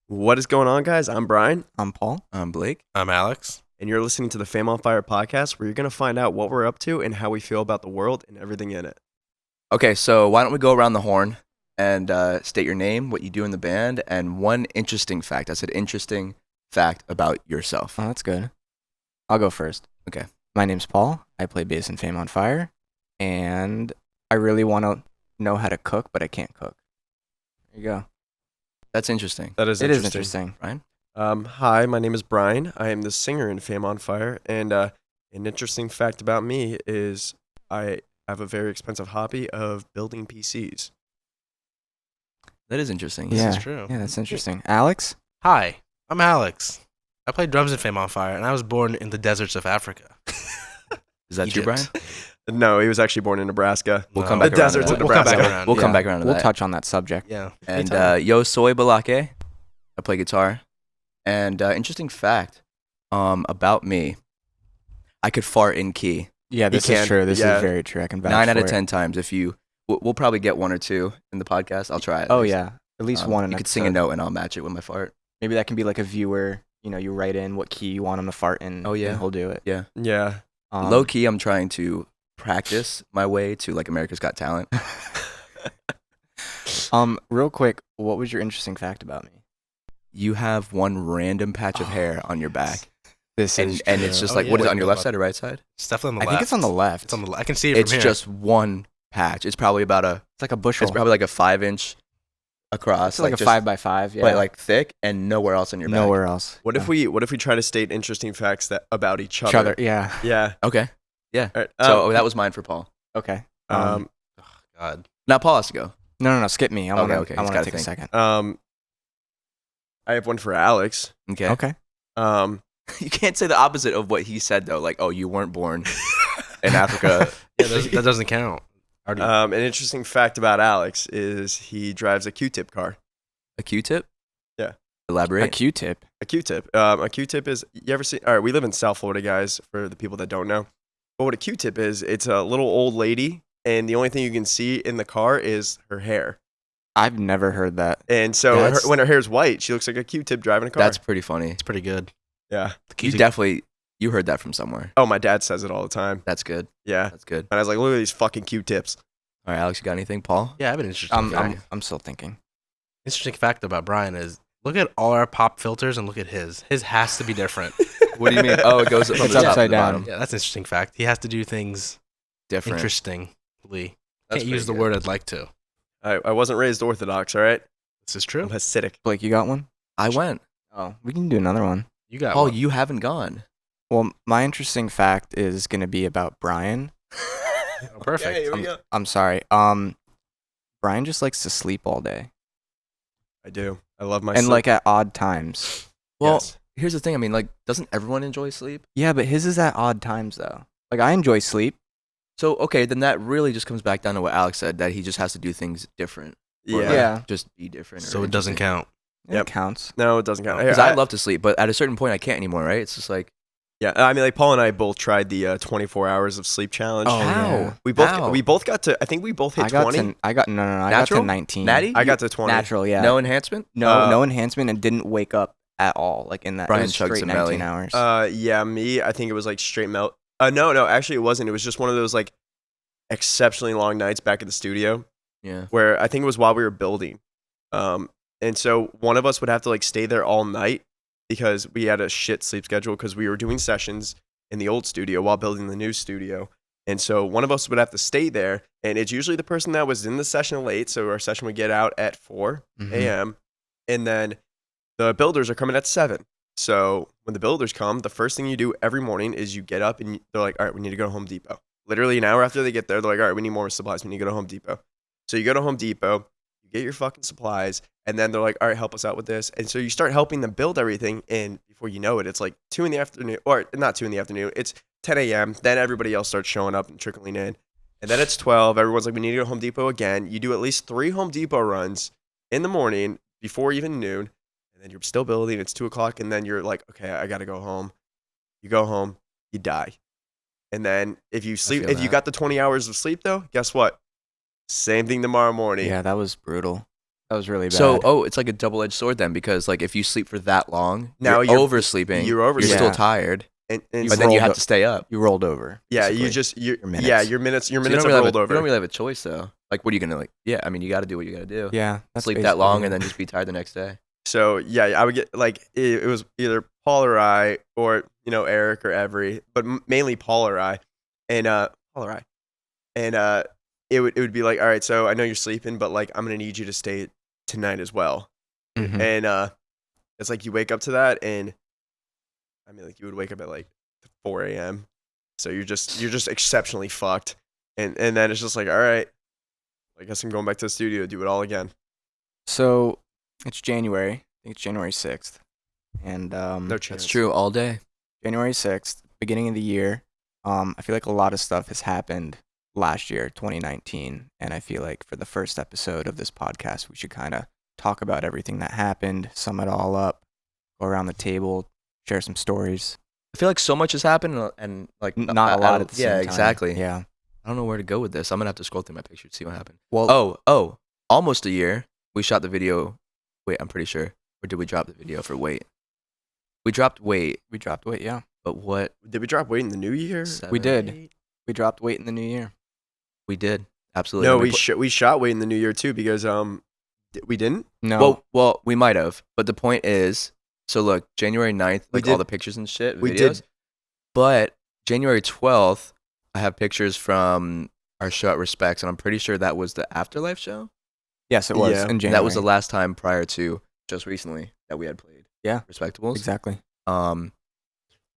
What is going on, guys? I'm Bryan. I'm Paul. I'm Blake. I'm Alex. And you're listening to the Fame on Fire podcast, where you're going to find out what we're up to and how we feel about the world and everything in it. Okay, so why don't we go around the horn and state your name, what you do in the band, and one interesting fact. I said interesting fact about yourself. Oh, that's good. I'll go first. Okay. My name's Paul. I play bass in Fame on Fire, and I really want to know how to cook, but I can't cook. There you go. That's interesting. That is It interesting. is interesting. Bryan? Hi, my name is Bryan. I am the singer in Fame on Fire. And an interesting fact about me is I have a very expensive hobby of building PCs. That is interesting. Yeah. This is true. Yeah, that's interesting. Alex? Hi, I'm Alex. I play drums in Fame on Fire, and I was born in the deserts of Africa. Is that true, Egypt. Brian? No, he was actually born in Nebraska. We'll No. come The back around to deserts that. of We'll come back Nebraska. around. We'll come yeah. back around to We'll that. touch on that subject. Yeah. And anytime. yo soy balake. I play guitar. And interesting fact about me. I could fart in key. Yeah, this can. is true. This Yeah. is very true. I can vouch 9 out for of it. 10 times. If you, we'll probably get 1 or 2 in the podcast. I'll try it. Oh, yeah. At least one an You could sing a episode. note and I'll match it with my fart. Maybe that can be like a viewer. You know, you write in what key you want him to fart in. Oh, yeah. And he'll do it. Yeah. Yeah. Low key, I'm trying to practice my way to like America's Got Talent. Real quick, what was your interesting fact about me? You have one random patch of hair on your back, This is and it's true. just Oh, like, yeah. what is it, Wait, on your what left about- side or right side? It's definitely on the I left. think it's on the left. It's on the. I can see it It's from here. just one patch. It's probably about a. It's like a bushel. It's probably like a 5-inch across. It's like a just- 5x5. Yeah. But like thick and nowhere else on your back. nowhere else. What if we try to state interesting facts that about each other? Each other. Yeah. Yeah. Okay. All right. So that was mine for Paul. Okay. um, God. Now Paul has to go. No. Skip me. I want Okay, to he's gotta take a think. second. I have one for Alex. Okay. Okay. You can't say the opposite of what he said though. Like, oh, you weren't born in Africa. Yeah, that doesn't count. Already- An interesting fact about Alex is he drives a Q-tip car. A Q-tip? Yeah. Elaborate. A Q-tip. A Q-tip. A Q-tip is, you ever see, all right, we live in South Florida, guys, for the people that don't know. But what a Q-tip is, it's a little old lady, and the only thing you can see in the car is her hair. I've never heard that. And so That's- when her hair's white, she looks like a Q-tip driving a car. That's pretty funny. it's pretty good. Yeah. You heard that from somewhere. Oh, my dad says it all the time. That's good. Yeah. That's good. And I was like, look at these fucking Q-tips. All right, Alex, you got anything? Paul? Yeah, I have an interesting fact. I'm still thinking. Interesting fact about Brian is look at all our pop filters and look at his. His has to be different. What do you mean? Oh, it goes from It's the top to upside the down. bottom. Yeah, that's an interesting fact. He has to do things Different. interestingly. That's Can't use the pretty word I'd like to. I wasn't raised Orthodox, all right? This is I'm true. Hasidic. Blake, you got one? I went. Oh, we can do another one. You got Paul, one. you haven't gone. Well, my interesting fact is going to be about Bryan. Oh, perfect. Okay, here we go. I'm sorry. Bryan just likes to sleep all day. I do. I love my And sleep. like at odd times. Well, Yes. here's the thing. I mean, like, doesn't everyone enjoy sleep? Yeah, but his is at odd times though. Like I enjoy sleep. So, okay, then that really just comes back down to what Alex said, that he just has to do things different. Or, Yeah. like, Yeah. just be different. So it doesn't count. Yep. It counts. No, it doesn't count. Because Here, I love to sleep, but at a certain point, I can't anymore, right? It's just like, Yeah, I mean, like Paul and I both tried the 24 hours of sleep challenge. Oh, how? yeah. How? We both got to. I think we both hit I got 20. I got I Natural? got to 19. Natty? I got to 20. Natural, yeah. No enhancement? No enhancement and didn't wake up at all. Like in that Bryan it was chugged straight some 19 Melly. hours. Yeah, me. I think it was like straight melt. No, actually it wasn't. It was just one of those like exceptionally long nights back at the studio Yeah. where I think it was while we were building. And so one of us would have to like stay there all night because we had a shit sleep schedule because we were doing sessions in the old studio while building the new studio. And so one of us would have to stay there, and it's usually the person that was in the session late. So our session would get out at 4 Mhm. a.m. And then the builders are coming at 7. So when the builders come, the first thing you do every morning is you get up and they're like, all right, we need to go to Home Depot. Literally an hour after they get there, they're like, all right, we need more supplies. We need to go to Home Depot. So you go to Home Depot, you get your fucking supplies, and then they're like, all right, help us out with this. And so you start helping them build everything. And before you know it, it's like 2 in the afternoon, or not 2 in the afternoon, it's 10 a.m. Then everybody else starts showing up and trickling in. And then it's 12. Everyone's like, we need to go to Home Depot again. You do at least 3 Home Depot runs in the morning before even noon. And then you're still building. It's 2 o'clock. And then you're like, okay, I got to go home. You go home, you die. And then if you sleep, feel if you that. got the 20 hours of sleep though, guess what? Same thing tomorrow morning. Yeah, that was brutal. That was really bad. So, it's like a double-edged sword then, because like if you sleep for that long, Now you're you're- oversleeping. you're You're oversleeping. still Yeah. tired, and You but then you rolled have up- to stay up. you rolled over. yeah, basically. you just Your minutes. yeah, your minutes So you have don't really rolled You over. don't really have a choice though. Like, what are you gonna like? Yeah, I mean, you got to do what you got to do. Yeah, that's Sleep that basically long it. and then just be tired the next day. So yeah, I would get like it was either Paul or I, or Eric or Every, but mainly Paul or I, and it would be like, all right, so I know you're sleeping, but like I'm gonna need you to stay tonight as well, Mhm. and it's like you wake up to that, and I mean like you would wake up at like 4 a.m. So you're just exceptionally fucked, and then it's just like, all right, I guess I'm going back to the studio to do it all again. So it's January. I think it's January 6th, and No chance. That's true all day. January 6th, beginning of the year. I feel like a lot of stuff has happened last year, 2019, and I feel like for the first episode of this podcast, we should kind of talk about everything that happened, sum it all up, go around the table, share some stories. I feel like so much has happened and like Not a lot at the same yeah, time. exactly. Yeah. I don't know where to go with this. I'm gonna have to scroll through my pictures to see what happened. Well, Almost a year. We shot the video. Wait, I'm pretty sure. Or did we drop the video for Wait? We dropped Wait, we dropped weight. Yeah, but what? Did we drop weight in the new year? We did. 8? we dropped weight in the new year. We did. Absolutely. No, Let me we shot weight in the new year too because we didn't. No, Well, we might have. But the point is, so look, January 9th, We like all did- the pictures and shit, we videos. did. But January 12th, I have pictures from our show at Respects, and I'm pretty sure that was the Afterlife show. yes, it was Yeah. in And January. that was the last time prior to just recently that we had played. Yeah. Respectables. exactly.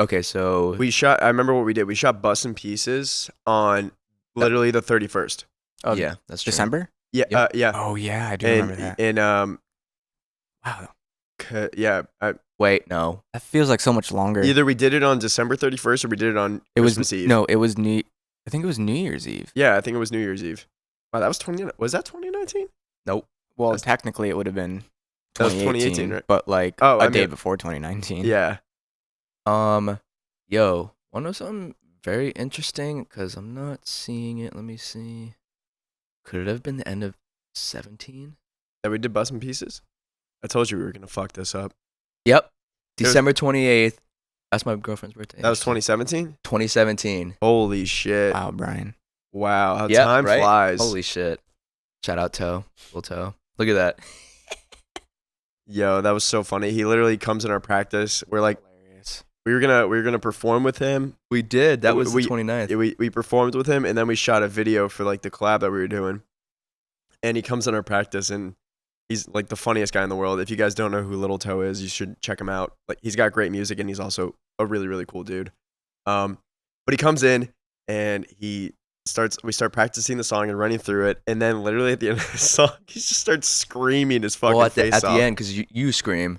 Okay, so We shot. I remember what we did. We shot Bus and Pieces on literally the 31st. Of yeah, that's true. December. Yeah, Yep. yeah. Oh yeah, I do And remember that. and Wow, yeah. Wait, no. that feels like so much longer. Either we did it on December 31st or we did it on it was Christmas Eve. No, it was New. I think it was New Year's Eve. Yeah, I think it was New Year's Eve. Wow, that was 20. Was that 2019? Nope. Well, That's- technically, it would have been That was 2018, 2018, right? but like Oh, a I day mean- before 2019. Yeah. Yo, want to know something very interesting? Because I'm not seeing it. Let me see. Could it have been the end of 17? That we did Bus and Pieces. I told you we were gonna fuck this up. Yep. It was- December 28th. That's my girlfriend's birthday. That was actually. 2017. 2017. Holy shit! Wow, Brian. Wow, how Yep, time right? flies. Holy shit. Shout out Toe. Little Toe. Look at that. Yo, that was so funny. He literally comes in our practice. We're like, Hilarious. we were gonna perform with him. We did. That was We- the 29th. Yeah, we performed with him, and then we shot a video for like the collab that we were doing. And he comes in our practice, and he's like the funniest guy in the world. If you guys don't know who Little Toe is, you should check him out. Like he's got great music, and he's also a really really cool dude. But he comes in, and we start practicing the song and running through it, and then literally at the end of the song, he just starts screaming his fucking well, at face the off. end, because you scream,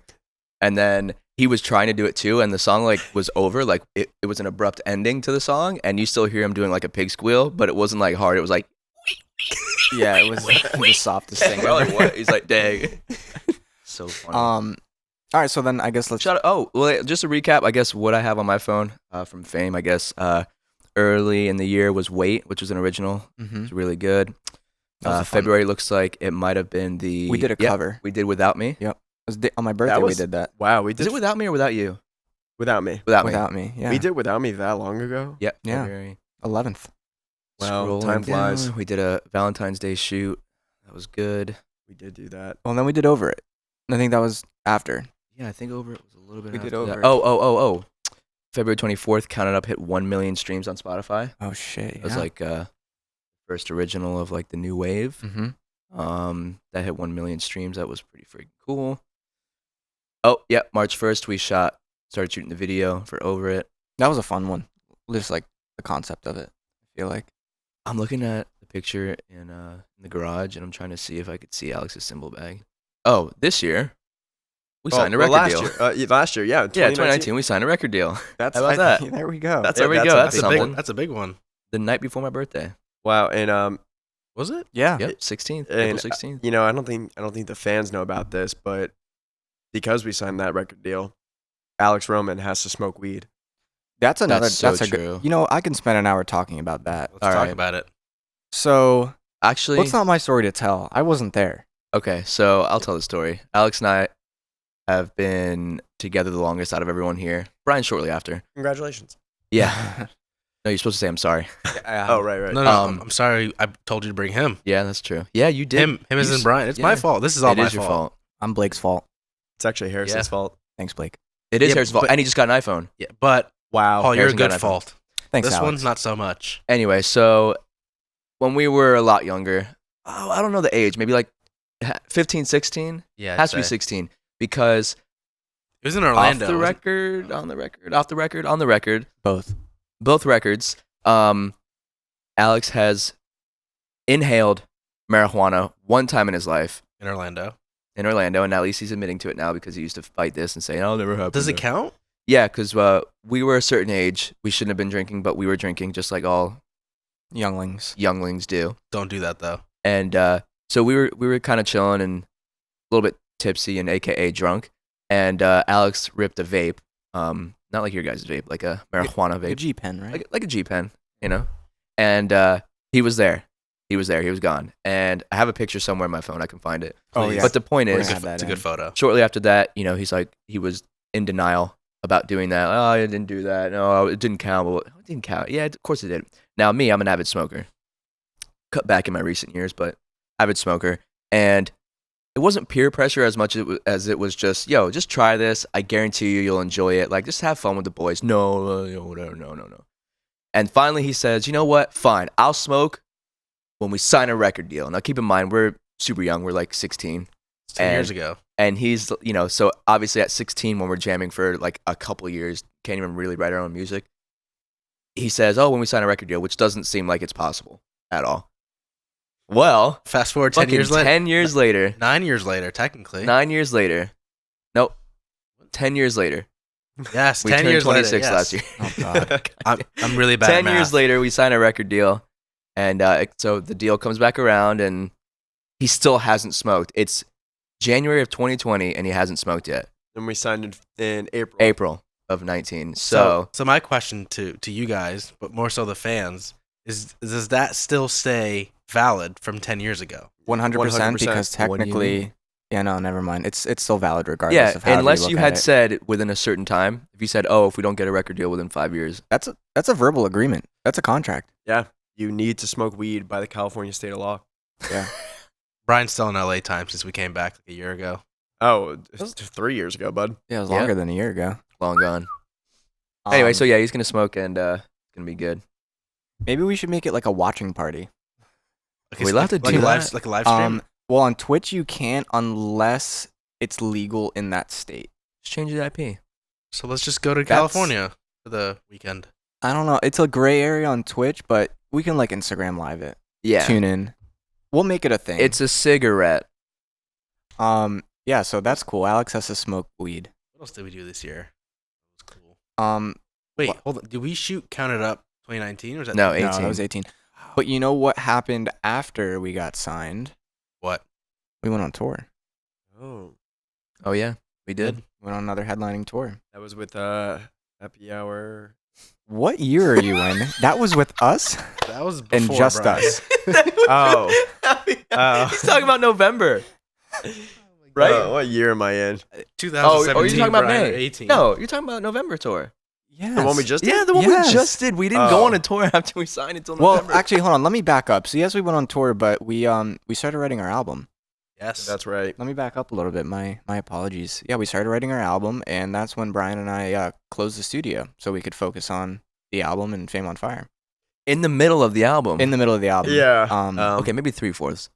and then he was trying to do it too, and the song like was over. Like it was an abrupt ending to the song, and you still hear him doing like a pig squeal, but it wasn't like hard. It was like, Yeah, it was the softest thing. we're like, ever. what? He's like, dang. So funny. All right, so then I guess let's. Shout out. Oh, well, just to recap, I guess what I have on my phone from Fame, I guess early in the year was Wait, which was an original. Mhm. It's really good. That was a fun- February looks like it might have been the. We did a Yep, cover. We did Without Me. It was on my birthday. was- We did that Wow, we Is did it Without Me or Without You? without me. Without Me. without me. Yeah, We did without me that long ago. Yep. Yeah. February. 11th. Wow, Scrolling time flies. down, we did a Valentine's Day shoot. That was good. We did do that. Well, then we did Over It. I think that was after. Yeah, I think Over It was a little bit. We did after Over that. It. Oh. February 24th, Counted Up hit 1 million streams on Spotify. Oh shit. It was like first original of like the new wave. Mm-hmm. That hit 1 million streams. That was pretty freaking cool. Oh yeah, March 1st we started shooting the video for Over It. That was a fun one. Just like the concept of it. I feel like. I'm looking at the picture in the garage and I'm trying to see if I could see Alex's cymbal bag. Oh, this year we signed a record last deal. Year, last year, yeah. Yeah, 2019 we signed a record deal. That's How about that? There we go. There we go. That's That's a something. big. That's a big one. The night before my birthday. Wow, and Was it? yeah. Yep, 16th, And, April 16th. you know, I don't think the fans know about this, but because we signed that record deal, Alex Roman has to smoke weed. That's another. That's so a good. true. You know, I can spend an hour talking about that. Let's All talk right. about it. So, Actually, well, it's not my story to tell. I wasn't there. Okay, so I'll tell the story. Alex and I have been together the longest out of everyone here. Brian shortly after. Congratulations. Yeah. No, you're supposed to say I'm sorry. Oh, right. No, I'm sorry. I told you to bring him. Yeah, that's true. Yeah, you did. Him You isn't Brian. It's my fault. This is all It my is your fault. I'm Blake's fault. It's actually Harrison's Yeah. fault. Thanks, Blake. It is Yeah, Harrison's fault, but- and he just got an iPhone. Yeah, but Wow. Paul, you're a Harrison got good an iPhone. fault. Thanks, This Alex. one's not so much. Anyway, so when we were a lot younger, I don't know the age, maybe like 15, 16? Yeah, Has to be 16 because It was in Orlando. off the wasn't- record, on the record, Both. both records, Alex has inhaled marijuana one time in his life in Orlando. in Orlando, and at least he's admitting to it now because he used to fight this and say, "I'll never happen." Does it count? Yeah, because we were a certain age, we shouldn't have been drinking, but we were drinking just like all Younglings. younglings do. Don't do that though. And so we were kind of chilling and a little bit tipsy and AKA drunk. And Alex ripped a vape, not like your guys' vape, like a marijuana A vape, G pen, right? like a G pen, you know. And he was there. He was gone. And I have a picture somewhere on my phone. I can find it. Oh, Please. yeah. But the point We're is, gonna have that It's a in. good photo. shortly after that, he's like, he was in denial about doing that. Oh, I didn't do that. No, it didn't count. Well, it didn't count. Yeah, of course it did. Now, me, I'm an avid smoker. Cut back in my recent years, but avid smoker. And it wasn't peer pressure as much as it was just, yo, just try this. I guarantee you'll enjoy it. Like, just have fun with the boys. No, whatever. No. And finally, he says, you know what? Fine. I'll smoke when we sign a record deal. Now, keep in mind, we're super young. We're like 16. It's 10 years ago. And he's, so obviously at 16, when we're jamming for like a couple of years, can't even really write our own music. He says, oh, when we sign a record deal, which doesn't seem like it's possible at all. Well, Fast forward 10 years later. 10 years later, 9 years later, technically. 9 years later, nope, 10 years later, Yes, we 10 turned years 26 later. last Yes. year. Oh, God. I'm really bad 10 at math. years later, we sign a record deal. And so the deal comes back around, and he still hasn't smoked. It's January of 2020, and he hasn't smoked yet. And we signed in April. April of 19. So my question to you guys, but more so the fans, is does that still stay valid from 10 years ago? 100% 100%. because What do you technically, mean? yeah, no, never mind. It's still valid regardless yeah, of how unless you look had at it. said within a certain time, if you said, oh, if we don't get a record deal within 5 years, That's a verbal agreement. That's a contract. Yeah. You need to smoke weed by the California state of law. Yeah. Brian's still in LA time since we came back like a year ago. Oh, it's 3 years ago, bud. Yeah, it was Yeah. longer than a year ago. long gone. Anyway, Um, so yeah, he's going to smoke, and it's going to be good. maybe we should make it like a watching party. Like We allowed to like do a live, that? like a live stream. Well, on Twitch you can't unless it's legal in that state. Just change the IP. So let's just go to That's- California for the weekend. I don't know. It's a gray area on Twitch, but we can like Instagram live it. Yeah. Tune in. We'll make it a thing. It's a cigarette. Yeah, so that's cool. Alex has to smoke weed. What else did we do this year? That was cool. Wait, What? hold on. Did we shoot Count It Up 2019 or was that No, No, 18. that was 18. But you know what happened after we got signed? what? We went on tour. Oh. Oh, yeah, we did. We went on another headlining tour. That was with Happy Hour. What year are you in? That was with us That was and before just Brian. us. Oh. He's talking about November. Right? What year am I in? 2017. Oh, you're talking about Brian, or May. 18. No, you're talking about November tour. Yes. The one we just did? Yeah, the one Yes. we just did. We didn't go Oh. on a tour after we signed until Well, November. actually, hold on. Let me back up. So yes, we went on tour, but we started writing our album. Yes. That's right. Let me back up a little bit. My apologies. Yeah, we started writing our album, and that's when Brian and I closed the studio so we could focus on the album and Fame on Fire. in the middle of the album. In the middle of the album. Yeah. Okay, maybe 3/4.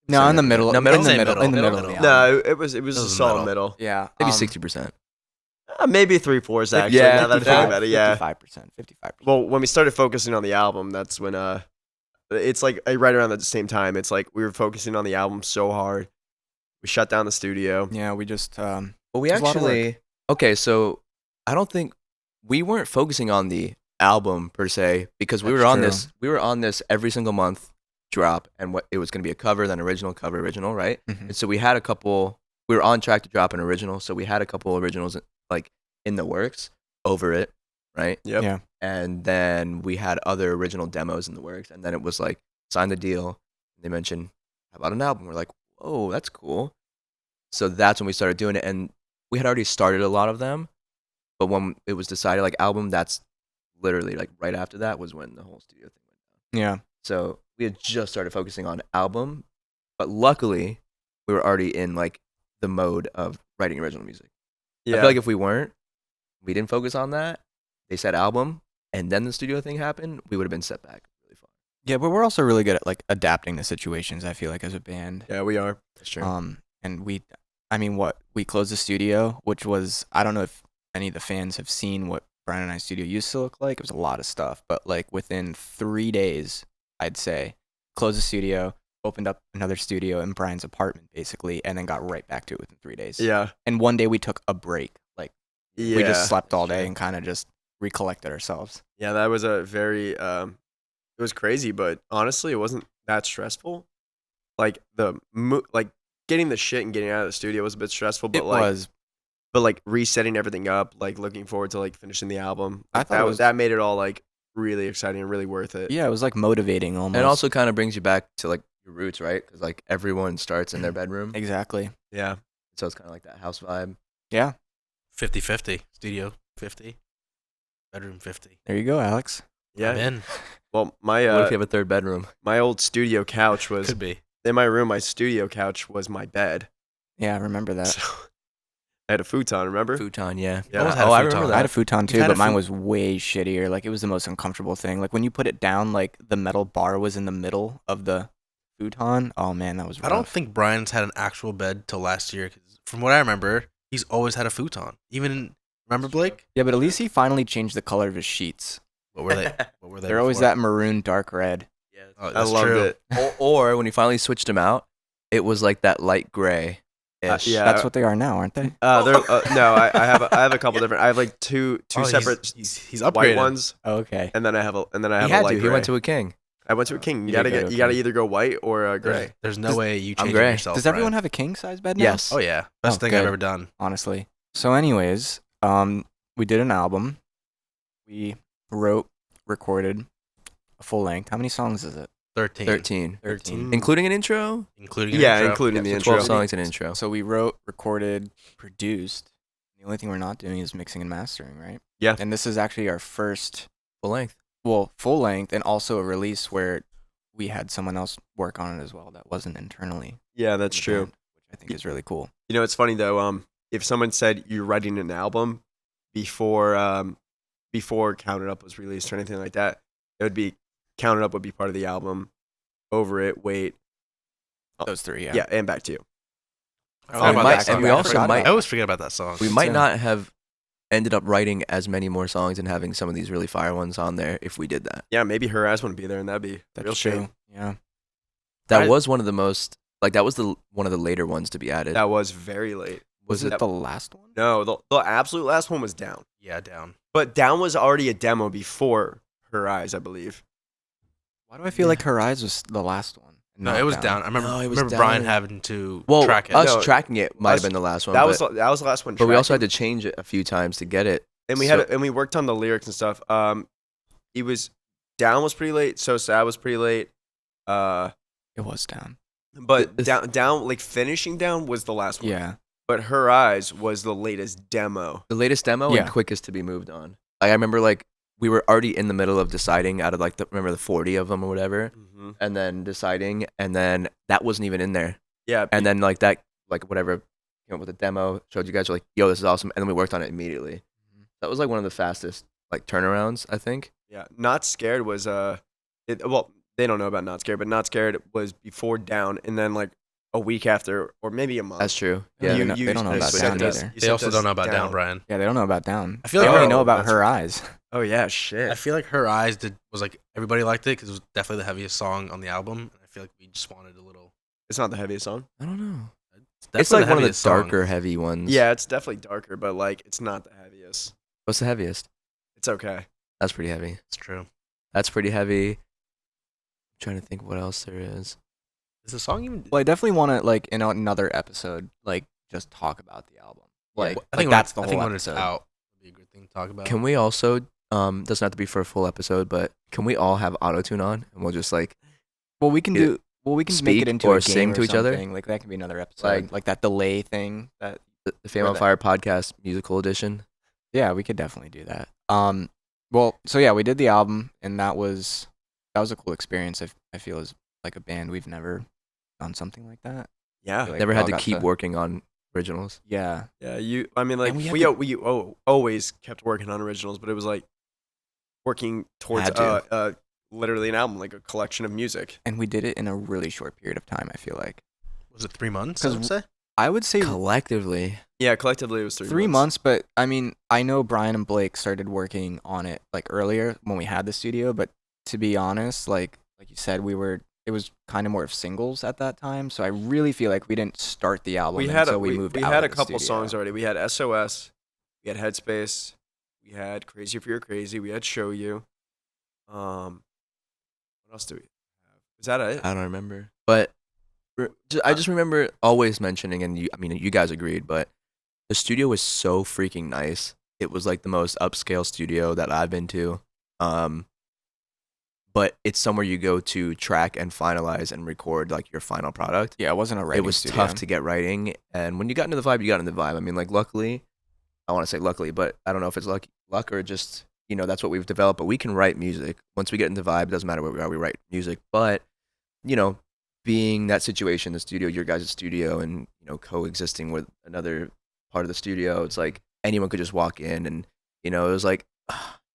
No, in the middle. No, In middle? the Say middle. In the middle, middle of the middle. album. No, it was a was the solid middle. middle. Yeah. Maybe 60%. Maybe 3/4 actually. Yeah, now that I think about it, yeah. 55%. 55%. Well, when we started focusing on the album, that's when it's like right around the same time. It's like we were focusing on the album so hard. We shut down the studio. Yeah, we just Well, we It's a lot of work. actually okay. So I don't think we weren't focusing on the album per se because we That's were on true. this. We were on this every single month drop, and what it was going to be a cover, then original, cover, original, right? Mhm. And so we had a couple. We were on track to drop an original, so we had a couple originals like in the works over it, right? Yep. Yeah. And then we had other original demos in the works, and then it was like sign the deal. They mentioned how about an album? We're like, oh, that's cool. So that's when we started doing it, and we had already started a lot of them, but when it was decided like album, that's literally like right after that was when the whole studio thing went down. Yeah. So we had just started focusing on album, but luckily we were already in like the mode of writing original music. Yeah. I feel like if we didn't focus on that, they said album, and then the studio thing happened, we would have been set back really far. Yeah, but we're also really good at like adapting to situations, I feel like, as a band. Yeah, we are. That's true. And we closed the studio, which was, I don't know if any of the fans have seen what Bryan and I's studio used to look like. It was a lot of stuff, but like within 3 days, I'd say, closed the studio, opened up another studio in Bryan's apartment, basically, and then got right back to it within 3 days. Yeah. And one day we took a break. Like, Yeah. we just slept all day and kind of just recollected ourselves. Yeah, that was a very it was crazy, but honestly, it wasn't that stressful. Like like getting the shit and getting out of the studio was a bit stressful, but like resetting everything up, like looking forward to like finishing the album. I Like, thought that made it all like really exciting and really worth it. Yeah, it was like motivating almost. And it also kind of brings you back to like your roots, right? Because like everyone starts in their bedroom, Exactly. Yeah. so it's kind of like that house vibe. Yeah. 50-50. Studio 50. Bedroom 50. There you go, Alex. Yeah. I'm in. Well, What if you have a third bedroom? my old studio couch was Could be. in my room. My studio couch was my bed. Yeah, I remember that. So I had a futon. Remember? Futon, yeah. Yeah. Almost had a I futon. remember I that. had a futon too, had but a mine fu- was way shittier. Like, it was the most uncomfortable thing. Like, when you put it down, like, the metal bar was in the middle of the futon. Oh, man, that was rough. I don't think Brian's had an actual bed till last year. 'Cause from what I remember, he's always had a futon. Remember Blake? Yeah, but at least he finally changed the color of his sheets. What were they? What were they? They're always before? that maroon dark red. Oh, I that's loved true. it. Or when you finally switched them out, it was like that light gray. Yeah. That's what they are now, aren't they? No, I have a couple different. I have like two Oh, separate He's white upgraded. ones, Oh, okay. and then I have a He light He gray. went to a king. I went to a king. You You did gotta go to a you gotta king. either go white or gray. There's no Does- way you I'm change gray. yourself. Does everyone Brian. have a king size bed now? Yes. Oh yeah, best Oh, thing I've good. ever done. Honestly. So, anyways, we did an album. We wrote, recorded a full length. How many songs is it? 13. 13. 13. Including an intro? Including Yeah, intro. including the So intro. 12 songs and intro. So we wrote, recorded, produced. The only thing we're not doing is mixing and mastering, right? Yeah. And this is actually our first, Full length. full length, and also a release where we had someone else work on it as well that wasn't internally. Yeah, that's in the true. band, which I think is really cool. You know, it's funny though. If someone said you're writing an album before Count It Up was released or anything like that, it would be Count It Up would be part of the album. Over It, Wait, Those three, yeah, and Back to You. I We forgot about might- that song. and we also I might- always forget about that song. We might too. not have ended up writing as many more songs and having some of these really fire ones on there if we did that. Yeah, maybe Her Eyes wouldn't be there, and that'd be That's real true. shame. Yeah. That I- was one of the most, like, that was one of the later ones to be added. That was very late. Was it the last one? No, the absolute last one was Down. Yeah, down. But Down was already a demo before Her Eyes, I believe. Why do I feel like Her Eyes was the last one? No, not it was down. I remember. No, it was remember Brian down. having to Well, track it. us No, tracking it might have us- been the last one. That but, was the last one. but we also had tracking. to change it a few times to get it. And we worked on the lyrics and stuff. It was Down was pretty late. So Sad was pretty late. It was down. But This- down like finishing Down was the last one. Yeah. But Her Eyes was the latest demo. The latest demo Yeah. and quickest to be moved on. Like, I remember, like, we were already in the middle of deciding out of, like, remember the 40 of them or whatever, Mm-hmm. and then deciding, and then that wasn't even in there. Yeah. And then, like, that, like, whatever, came up with the demo, showed you guys, were like, yo, this is awesome. And then we worked on it immediately. Mm-hmm. That was, like, one of the fastest, like, turnarounds, I think. Yeah, Not Scared was well, they don't know about Not Scared, but Not Scared was before Down, and then like a week after, or maybe a month. That's true. Yeah, Yeah. they don't know about sent Down us- either. you They sent also us don't know about down, Brian. Yeah, they don't know about down. I feel They like only Oh, know about that's- Her Eyes. Oh yeah, I shit. feel like Her Eyes was like everybody liked it because it was definitely the heaviest song on the album. I feel like we just wanted a little. It's not the heaviest song. I don't know. It's definitely like one of the heaviest song. darker, heavy ones. Yeah, it's definitely darker, but like it's not the heaviest. What's the heaviest? It's okay. That's pretty heavy. It's true. That's pretty heavy. I'm trying to think what else there is. Is the song even? Well, I definitely want to, like, in another episode, like, just talk about the album. Like, I think that's the I whole think episode. when it's out, it'd be a good thing to talk about. Can we also, doesn't have to be for a full episode, but can we all have auto-tune on? And we'll just, like, Well, we can Yeah. do Well, we can make speak it into or a game sing or to each other. something. Like that can be another episode. Like that delay thing. That The Fame Or on the- Fire podcast musical edition. yeah, we could definitely do that. Well, so yeah, we did the album, and that was a cool experience. I feel as like a band, we've never done something like that. Yeah. Like, Never we had all to got keep working on originals. Yeah, Yeah, I mean, like And we we had always kept working on originals, but it was like working towards Had to. literally an album, like a collection of music. and we did it in a really short period of time. I feel like Was it 3 months? 'Cause I would say. I would say Collectively, Yeah, collectively it was 3 months, but I mean, I know Bryan and Blake started working on it like earlier when we had the studio, but to be honest, like you said, it was kind of more of singles at that time, so I really feel like we didn't start the album until we moved we out had of a the couple studio. songs already. We had SOS, we had Headspace, we had Crazy If You're Crazy, we had Show You. What else do we have? Is that it? I don't remember, but I just remember always mentioning, and I mean, you guys agreed, but the studio was so freaking nice. It was like the most upscale studio that I've been to. But it's somewhere you go to track and finalize and record like your final product. Yeah, it wasn't a It writing was studio. tough to get writing, and when you got into the vibe, you got into the vibe. I mean, like luckily, I want to say luckily, but I don't know if it's luck or just that's what we've developed. But we can write music once we get into the vibe. It doesn't matter where we are, we write music. But being that situation, the studio, your guys' studio, and coexisting with another part of the studio, it's like anyone could just walk in, and it was like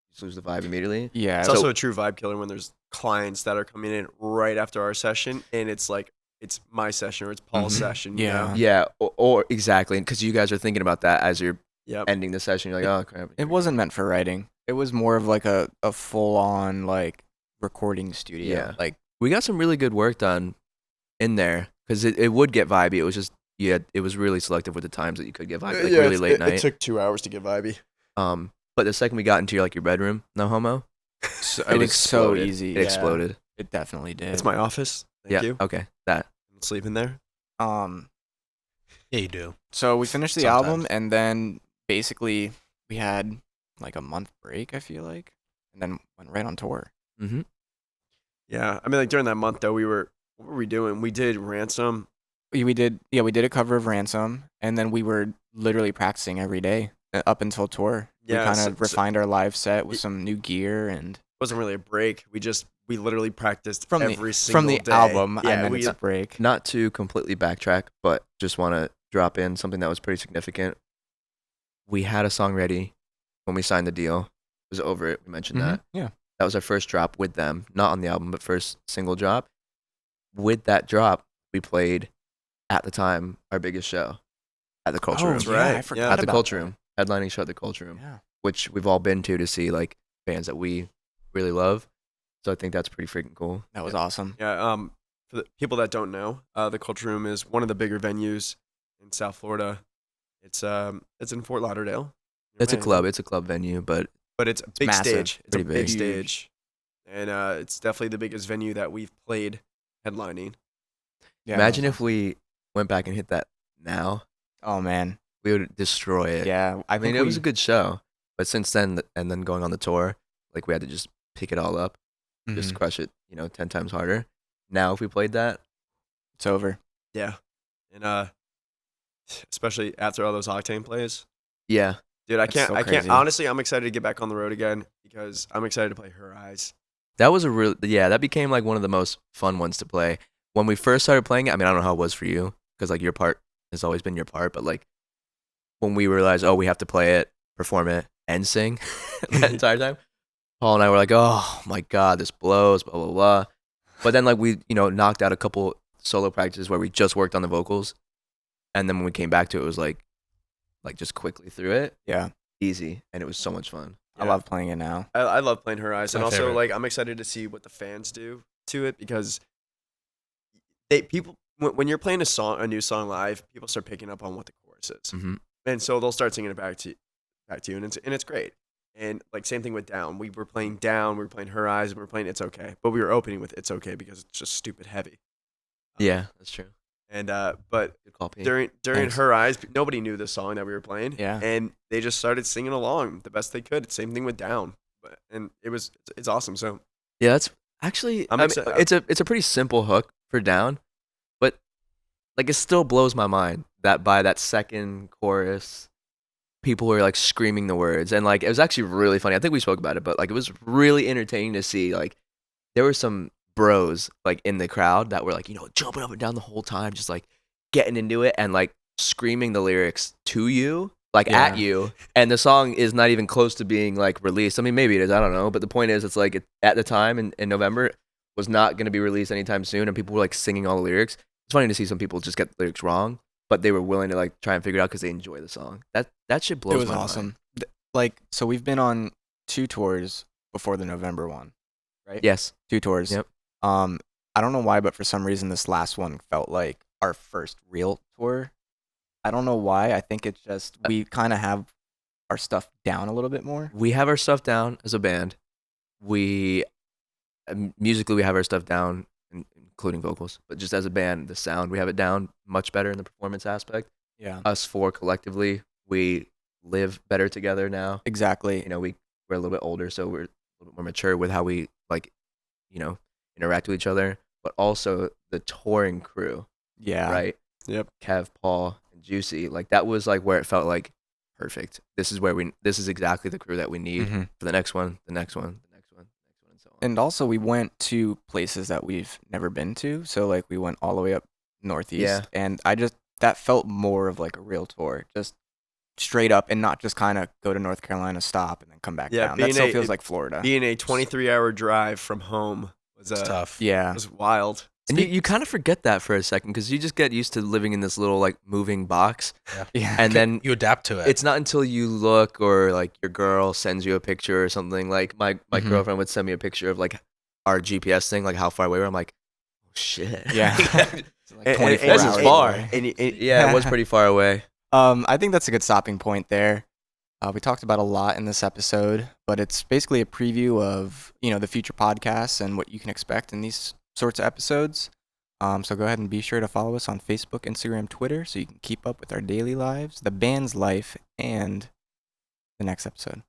just lose the vibe immediately. Yeah, It's so- also a true vibe killer when there's clients that are coming in right after our session, and it's like it's my session or it's Paul's Mhm. session. Yeah. Yeah, or exactly, because you guys are thinking about that as you're Yep. ending the session. You're like, oh crap. it wasn't meant for writing. It was more of like a full on like recording studio. Yeah. Like We got some really good work done in there because it would get vibey. It was just it was really selective with the times that you could get vibey, like really late night. It took 2 hours to get vibey. But the second we got into your bedroom, no homo, so, It it was so exploded. easy. it yeah. exploded. It definitely did. It's my office. Thank Yeah, you. okay, that. I'm sleeping there. Yeah, you do. So we finished the Sometimes. album, and then basically we had like a month break, I feel like, and then went right on tour. Mm-hmm. Yeah, I mean, like during that month though, what were we doing? We did Ransom. We did a cover of Ransom, and then we were literally practicing every day up until tour. Yeah, we kind so- of refined our live set with some new gear and It wasn't really a break. We literally practiced from every single the day. album. Yeah, I meant we, it's a break. Not to completely backtrack, but just want to drop in something that was pretty significant. We had a song ready when we signed the deal. It was Over It. We mentioned that. Yeah. That was our first drop with them, not on the album, but first single drop. With that drop, we played at the time our biggest show at the Culture Oh, Room. That's yeah, right. I forgot Yeah. At the about Culture that. Room, headlining show at the Culture Room, Yeah. which we've all been to see like bands that we really love. So I think that's pretty freaking cool. That was awesome. Yeah. For the people that don't know, the Culture Room is one of the bigger venues in South Florida. It's in Fort Lauderdale. It's a Miami. club. It's a club venue, but But it's a big massive. stage. It's a Pretty big big. stage, and it's definitely the biggest venue that we've played headlining. Yeah, imagine that was if we went back and hit that now. awesome. Oh man. We would destroy it. Yeah. I mean, think it was we- a good show, but since then, and then going on the tour, like we had to just pick it all up, just Mhm. crush it, 10 times harder. Now, if we played that, It's over. Yeah, and especially after all those Octane plays, yeah, dude, I That's can't. so I can't. crazy. Honestly, I'm excited to get back on the road again because I'm excited to play Her Eyes. that was that became like one of the most fun ones to play. When we first started playing it, I mean, I don't know how it was for you, because like your part has always been your part, but like when we realized, oh, we have to play it, perform it, and sing that entire time, Paul and I were like, oh my God, this blows, blah, blah, blah. But then like we, knocked out a couple solo practices where we just worked on the vocals. And then when we came back to it, it was like just quickly through it, Yeah. easy. And it was so much fun. I love playing it now. I love playing Her Eyes, It's and my also favorite. like I'm excited to see what the fans do to it because when you're playing a new song live, people start picking up on what the chorus is, Mm-hmm. and so they'll start singing it back to you, and it's great. And like same thing with Down. We were playing Down, we were playing Her Eyes, and we were playing It's Okay, but we were opening with It's Okay because it's just stupid heavy. Yeah, that's true. And but Good call, Pete. during Thanks. Her Eyes, nobody knew the song that we were playing. Yeah. And they just started singing along the best they could. Same thing with Down. And it's awesome. So Yeah, that's actually, I'm I mean, excited. it's a pretty simple hook, for Down, but like it still blows my mind that by that second chorus, people were like screaming the words, and like it was actually really funny. I think we spoke about it, but like it was really entertaining to see. Like there were some bros like in the crowd that were like, jumping up and down the whole time, just like getting into it and like screaming the lyrics to you, like Yeah. at you. And the song is not even close to being like released. I mean, maybe it is, I don't know. But the point is, it's like at the time in November was not going to be released anytime soon, and people were like singing all the lyrics. It's funny to see some people just get the lyrics wrong, but they were willing to like try and figure it out because they enjoy the song. That shit blows It was my awesome. mind. Like, so we've been on 2 tours before the November one, right? Yes. 2 tours. Yep. I don't know why, but for some reason this last one felt like our first real tour. I don't know why. I think it's just we kind of have our stuff down a little bit more. We have our stuff down as a band. We musically we have our stuff down, including vocals, but just as a band, the sound we have it down much better in the performance aspect. Yeah. Us 4 collectively, we live better together now. Exactly. We're a little bit older, so we're a little bit more mature with how we like, interact with each other. But also the touring crew, Yeah. right? Yep. Kev, Paul, and Juicy, like that was like where it felt like perfect. This is exactly the crew that we need Mhm. for the next one, the next one, the next one, the next one, and so on. And also we went to places that we've never been to. So like we went all the way up northeast, Yeah. and that felt more of like a real tour, just straight up, and not just kind of go to North Carolina, stop, and then come back Yeah, down. That being still a- feels like Florida. Being a 23-hour drive from home was It's tough. Yeah. was wild. And you kind of forget that for a second because you just get used to living in this little like moving box. Yeah. And then You adapt to it. it's not until you look or like your girl sends you a picture or something. Like my Mhm. girlfriend would send me a picture of like our GPS thing, like how far away we were. I'm like, oh shit. Yeah. It's like 24 This is hours far. away. Yeah, it was pretty far away. I think that's a good stopping point there. We talked about a lot in this episode, but it's basically a preview of, the future podcasts and what you can expect in these sorts of episodes. So go ahead and be sure to follow us on Facebook, Instagram, Twitter, so you can keep up with our daily lives, the band's life, and the next episode.